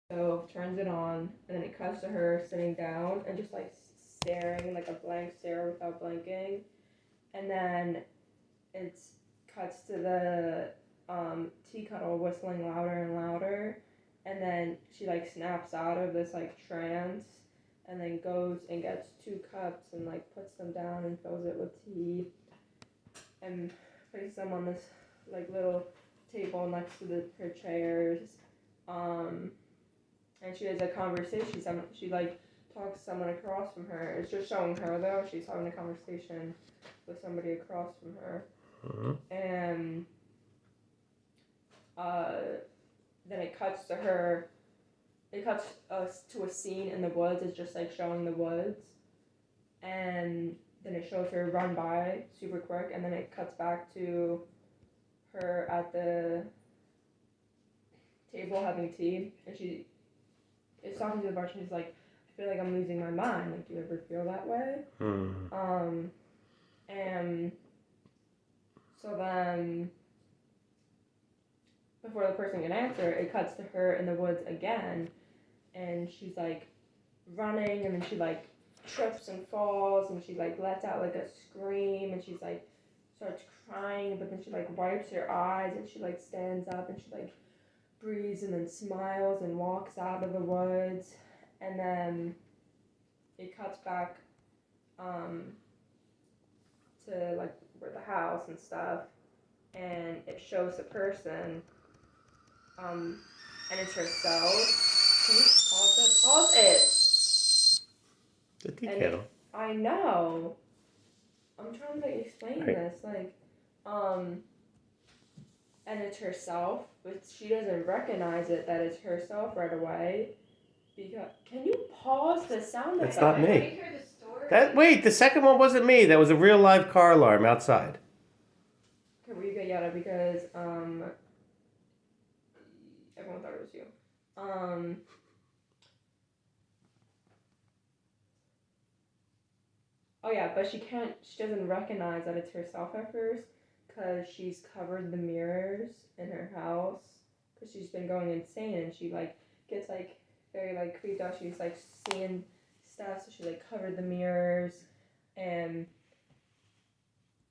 stove, turns it on, and then it cuts to her sitting down and just like staring, like a blank stare without blinking. And then it cuts to the tea kettle whistling louder and louder. And then she like snaps out of this like trance and then goes and gets 2 cups and like puts them down and fills it with tea and places them on this like little table next to her chairs. And she has a conversation. She like talks to someone across from her. It's just showing her though. She's having a conversation with somebody across from her. And then it cuts to her. It cuts us to a scene in the woods. It's just like showing the woods, and then it shows her run by super quick, and then it cuts back to her at the table having tea, and she is talking to the bartender. She's like, "I feel like I'm losing my mind. Like, do you ever feel that way?" And so then, before the person can answer, it cuts to her in the woods again, and she's like running, and then she like trips and falls, and she like lets out like a scream, and she's like starts crying, but then she like wipes her eyes, and she like stands up, and she like breathes, and then smiles and walks out of the woods, and then it cuts back to like where the house and stuff, and it shows the person, and it's herself. Can you pause it? Pause it! The tea kettle. I know. I'm trying to explain this, like, and it's herself, but she doesn't recognize it that it's herself right away. Because can you pause the sound? That's not me. Wait, the second one wasn't me. That was a real live car alarm outside. Okay, we get yada because everyone thought it was you. Oh yeah, but she doesn't recognize that it's herself at first, because she's covered the mirrors in her house, because she's been going insane, and she like gets like very like creeped out. She's like seeing stuff, so she like covered the mirrors, and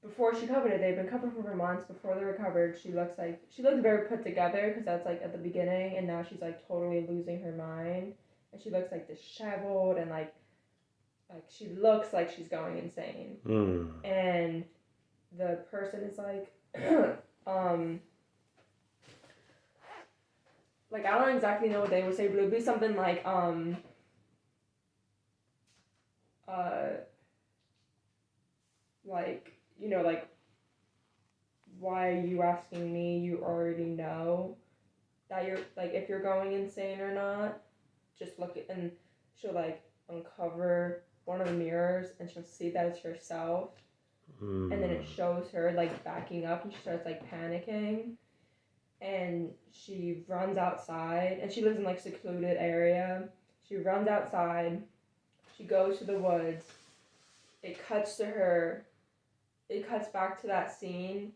before she covered it, they've been covered for months. Before they were covered, she looked very put together, because that's like at the beginning, and now she's like totally losing her mind, and she looks like disheveled, and like she looks like she's going insane. And the person is like like I don't exactly know what they would say, but it would be something like like, you know, like, why are you asking me? You already know that you're like, if you're going insane or not. Just look at, and she'll like uncover one of the mirrors, and she'll see that it's herself, and then it shows her like backing up, and she starts like panicking, and she runs outside, and she lives in like secluded area. She runs outside, she goes to the woods, it cuts to her, it cuts back to that scene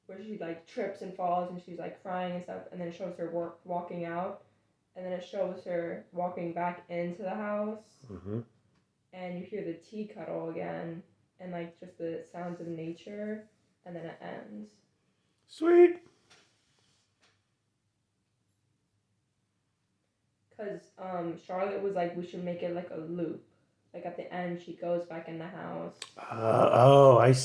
where she like trips and falls, and she's like crying and stuff, and then it shows her walking out, and then it shows her walking back into the house, and you hear the tea kettle again, and like just the sounds of nature, and then it ends. Sweet. Because Charlotte was like, we should make it like a loop. Like at the end, she goes back in the house. I see.